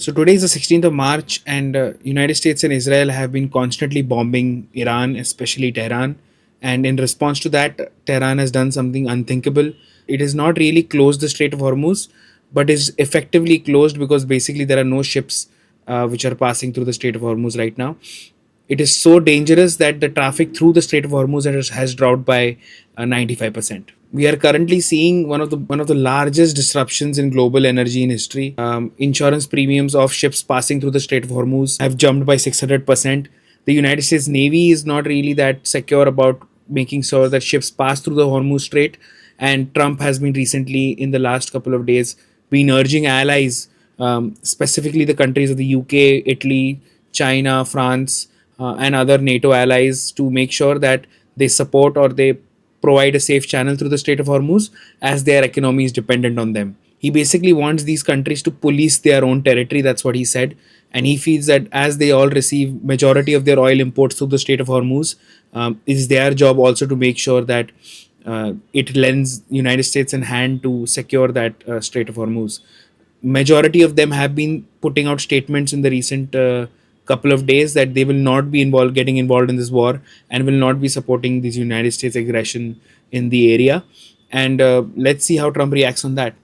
So today is the 16th of March, and United States and Israel have been constantly bombing Iran, especially Tehran. And in response to that, Tehran has done something unthinkable. It has not really closed the Strait of Hormuz, but is effectively closed because basically there are no ships which are passing through the Strait of Hormuz right now. It is so dangerous that the traffic through the Strait of Hormuz has dropped by 95%. We are currently seeing one of the largest disruptions in global energy in history. Insurance premiums of ships passing through the Strait of Hormuz have jumped by 600%. The United States Navy is not really that secure about making sure that ships pass through the Hormuz Strait. And Trump has been recently, in the last couple of days, been urging allies, specifically the countries of the UK, Italy, China, France, and other NATO allies, to make sure that they support or they provide a safe channel through the Strait of Hormuz, as their economy is dependent on them. He basically wants these countries to police their own territory. That's what he said. And he feels that as they all receive majority of their oil imports through the Strait of Hormuz, it is their job also to make sure that it lends United States in hand to secure that Strait of Hormuz. Majority of them have been putting out statements in the recent couple of days that they will not be getting involved in this war, and will not be supporting this United States aggression in the area. And let's see how Trump reacts on that.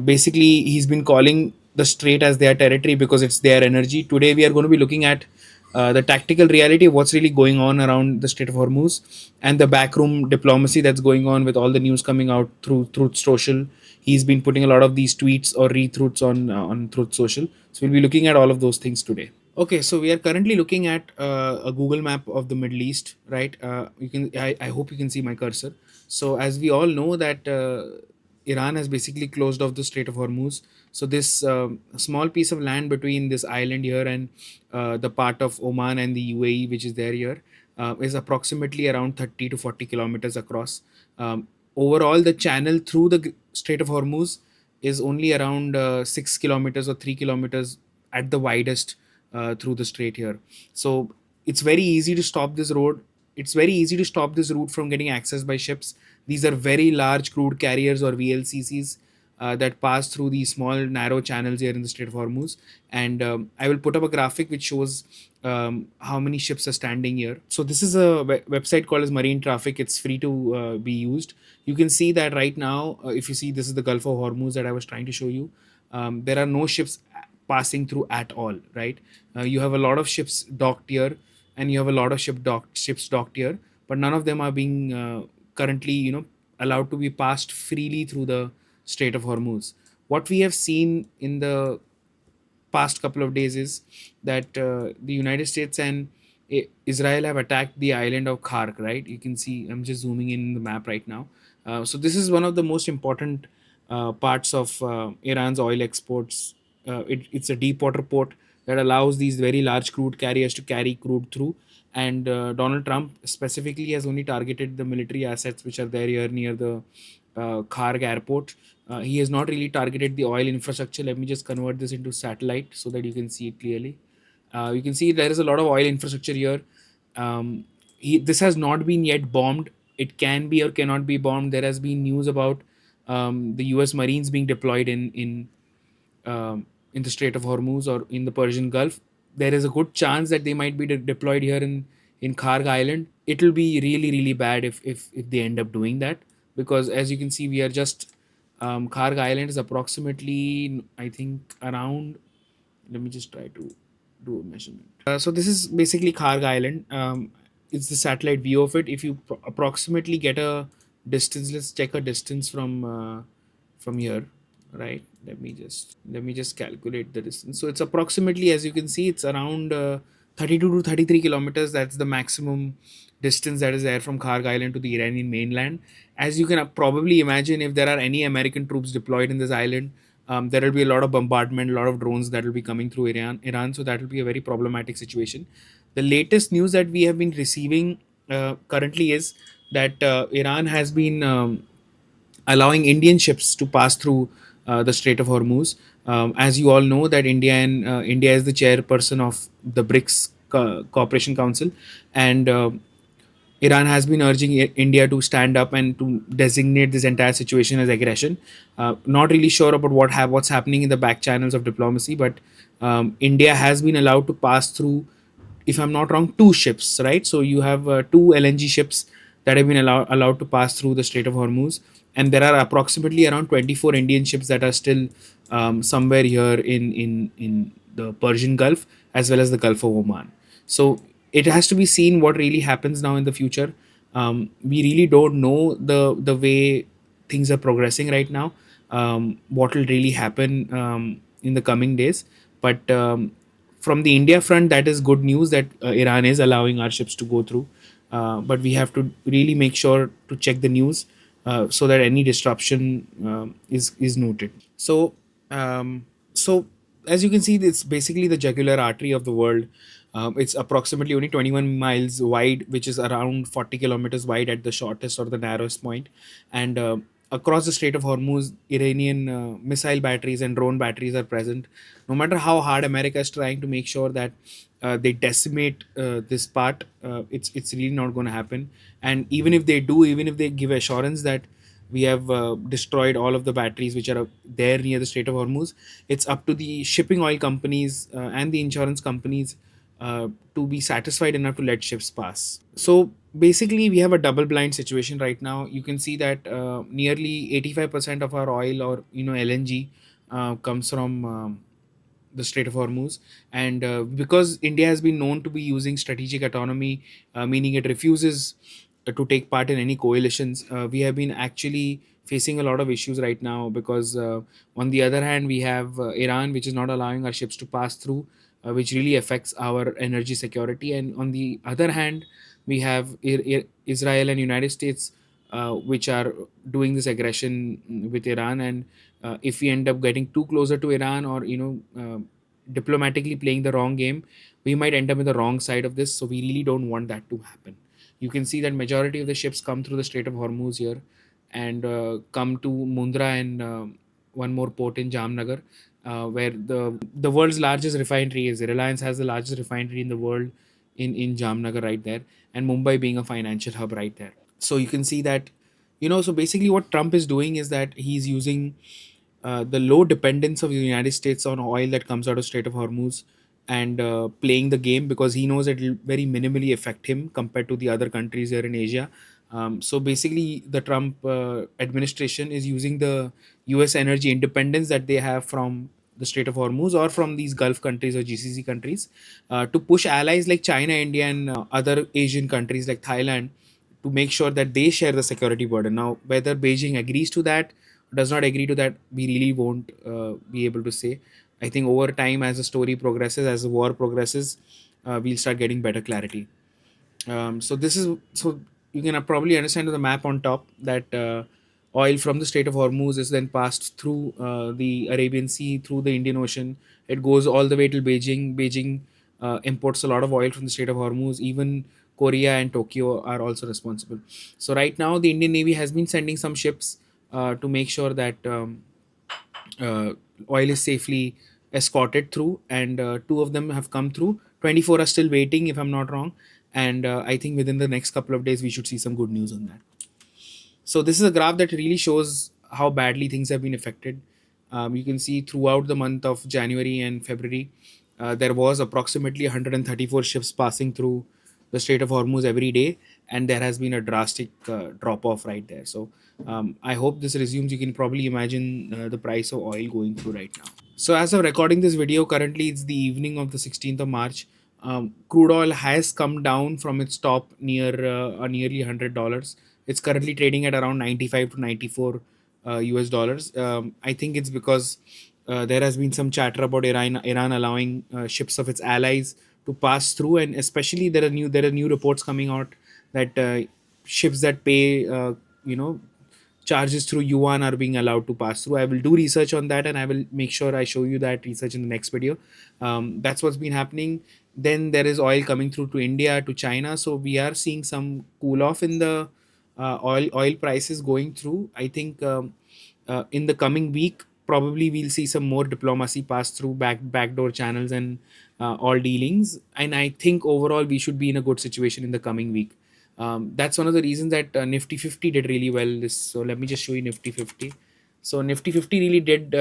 Basically, he's been calling the Strait as their territory because it's their energy. Today, we are going to be looking at the tactical reality of what's really going on around the Strait of Hormuz, and the backroom diplomacy that's going on with all the news coming out through Truth Social. He's been putting a lot of these tweets or retweets on Truth Social. So we'll be looking at all of those things today. Okay, so we are currently looking at a Google map of the Middle East, right? I hope you can see my cursor. So as we all know that Iran has basically closed off the Strait of Hormuz. So this small piece of land between this island here and the part of Oman and the UAE, which is there here, is approximately around 30 to 40 kilometers across. Overall, the channel through the Strait of Hormuz is only around 6 kilometers or 3 kilometers at the widest through the strait here. So it's very easy to stop this road. It's very easy to stop this route from getting accessed by ships. These are very large crude carriers or VLCCs that pass through these small narrow channels here in the Strait of Hormuz. And I will put up a graphic which shows how many ships are standing here. So this is a website called as Marine Traffic. It's free to be used. You can see that right now, if you see, this is the Gulf of Hormuz that I was trying to show you. There are no ships passing through at all, right? You have a lot of ships docked here, and you have a lot of ships docked here, but none of them are being currently, allowed to be passed freely through the Strait of Hormuz. What we have seen in the past couple of days is that the United States and Israel have attacked the island of Khark, right? You can see, I'm just zooming in the map right now. So this is one of the most important parts of Iran's oil exports. It's a deep water port that allows these very large crude carriers to carry crude through. And Donald Trump specifically has only targeted the military assets which are there here near the Kharg airport. He has not really targeted the oil infrastructure. Let me just convert this into satellite so that you can see it clearly. You can see there is a lot of oil infrastructure here. This has not been yet bombed. It can be or cannot be bombed. There has been news about the U.S. Marines being deployed in the Strait of Hormuz or in the Persian Gulf. There is a good chance that they might be deployed here in Kharg Island. It will be really really bad if they end up doing that, because as you can see, we are just Kharg Island is approximately, I think, around. Let me just try to do a measurement. So this is basically Kharg Island. It's the satellite view of it. If you approximately get a distance, let's check a distance from here, right? Let me just calculate the distance. So it's approximately, as you can see, it's around 32 to 33 kilometers. That's the maximum distance that is there from Kharg Island to the Iranian mainland. As you can probably imagine, if there are any American troops deployed in this island, there will be a lot of bombardment, a lot of drones that will be coming through Iran. So that will be a very problematic situation. The latest news that we have been receiving currently is that Iran has been allowing Indian ships to pass through the Strait of Hormuz. As you all know, that India is the chairperson of the BRICS Cooperation Council, and Iran has been urging India to stand up and to designate this entire situation as aggression. Not really sure about what's happening in the back channels of diplomacy, but India has been allowed to pass through, if I'm not wrong, two ships, right? So you have two LNG ships that have been allowed to pass through the Strait of Hormuz, and there are approximately around 24 Indian ships that are still somewhere here in the Persian Gulf as well as the Gulf of Oman. So it has to be seen what really happens now in the future. We really don't know the way things are progressing right now. What will really happen in the coming days, but from the India front, that is good news that Iran is allowing our ships to go through. But we have to really make sure to check the news so that any disruption is noted. Um, so as you can see, it's basically the jugular artery of the world. It's approximately only 21 miles wide, which is around 40 kilometers wide at the shortest or the narrowest point. And across the Strait of Hormuz, Iranian missile batteries and drone batteries are present. No matter how hard America is trying to make sure that they decimate this part, it's really not going to happen. And even if they do, even if they give assurance that we have destroyed all of the batteries which are there near the Strait of Hormuz, it's up to the shipping oil companies and the insurance companies to be satisfied enough to let ships pass. So basically, we have a double blind situation right now. You can see that nearly 85% of our oil, or LNG, comes from the Strait of Hormuz. And because India has been known to be using strategic autonomy, meaning it refuses to take part in any coalitions, we have been actually facing a lot of issues right now because, on the other hand, we have Iran, which is not allowing our ships to pass through, which really affects our energy security. And on the other hand, we have Israel and United States, which are doing this aggression with Iran. And if we end up getting too closer to Iran, or diplomatically playing the wrong game, we might end up in the wrong side of this. So we really don't want that to happen. You can see that majority of the ships come through the Strait of Hormuz here and come to Mundra and one more port in Jamnagar, where the world's largest refinery is. Reliance has the largest refinery in the world in Jamnagar right there, and Mumbai being a financial hub right there. So you can see that, so basically what Trump is doing is that he's using the low dependence of the United States on oil that comes out of Strait of Hormuz, and playing the game because he knows it will very minimally affect him compared to the other countries here in Asia. So basically, the Trump administration is using the US energy independence that they have from the Strait of Hormuz or from these Gulf countries or GCC countries to push allies like China, India, and other Asian countries like Thailand to make sure that they share the security burden. Now, whether Beijing agrees to that, does not agree to that, we really won't be able to say. I think over time, as the story progresses, as the war progresses, we'll start getting better clarity. So you can probably understand the map on top that oil from the Strait of Hormuz is then passed through the Arabian Sea, through the Indian Ocean. It goes all the way till Beijing. Beijing imports a lot of oil from the Strait of Hormuz. Even Korea and Tokyo are also responsible. So right now, the Indian Navy has been sending some ships to make sure that uh, oil is safely escorted through, and two of them have come through. 24 are still waiting, if I'm not wrong, and I think within the next couple of days we should see some good news on that. So this is a graph that really shows how badly things have been affected. You can see throughout the month of January and February, there was approximately 134 ships passing through the Strait of Hormuz every day, and there has been a drastic drop off right there. So I hope this resumes. You can probably imagine the price of oil going through right now. So as of recording this video, currently it's the evening of the 16th of March. Crude oil has come down from its top near nearly $100. It's currently trading at around 95 to 94 US dollars. I think it's because there has been some chatter about Iran allowing ships of its allies to pass through, and especially there are new reports coming out that ships that pay charges through yuan are being allowed to pass through. I will do research on that, and I will make sure I show you that research in the next video. That's what's been happening. Then there is oil coming through to India, to China, so we are seeing some cool off in the oil prices going through. I think in the coming week probably we'll see some more diplomacy pass through backdoor channels and all dealings, and I think overall we should be in a good situation in the coming week. That's one of the reasons that Nifty 50 did really well. So let me just show you Nifty 50. So Nifty 50 really did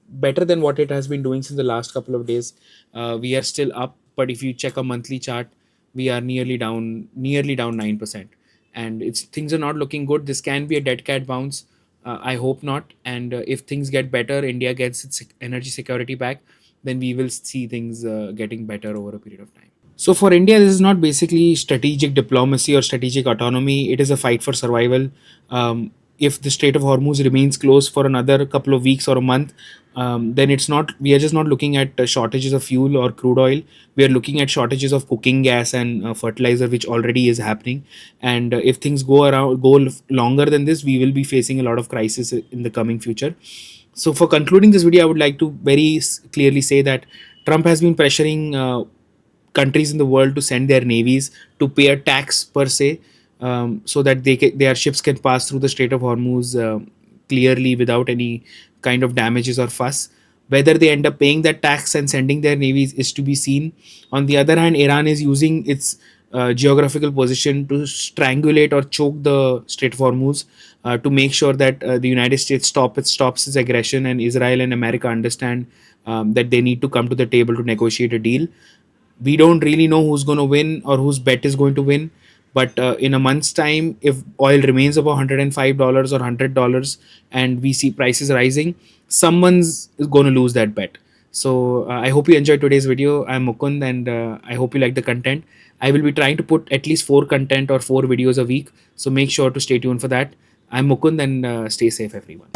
better than what it has been doing since the last couple of days. We are still up, but if you check a monthly chart, we are nearly down 9%, and it's things are not looking good. This can be a dead cat bounce. I hope not. And if things get better, India gets its energy security back, then we will see things getting better over a period of time. So for India, this is not basically strategic diplomacy or strategic autonomy. It is a fight for survival. If the Strait of Hormuz remains closed for another couple of weeks or a month, then it's not. We are just not looking at shortages of fuel or crude oil. We are looking at shortages of cooking gas and fertilizer, which already is happening. And if things go longer than this, we will be facing a lot of crisis in the coming future. So for concluding this video, I would like to very clearly say that Trump has been pressuring countries in the world to send their navies to pay a tax per se, so that their ships can pass through the Strait of Hormuz clearly without any kind of damages or fuss. Whether they end up paying that tax and sending their navies is to be seen. On the other hand, Iran is using its geographical position to strangulate or choke the Strait of Hormuz, to make sure that the United States stops its aggression, and Israel and America understand that they need to come to the table to negotiate a deal. We don't really know who's going to win or whose bet is going to win, but in a month's time, if oil remains above $105 or $100 and we see prices rising, someone's going to lose that bet. So I hope you enjoyed today's video. I'm Mukund, and I hope you like the content. I will be trying to put at least four videos a week, so make sure to stay tuned for that. I'm Mukund, and stay safe, everyone.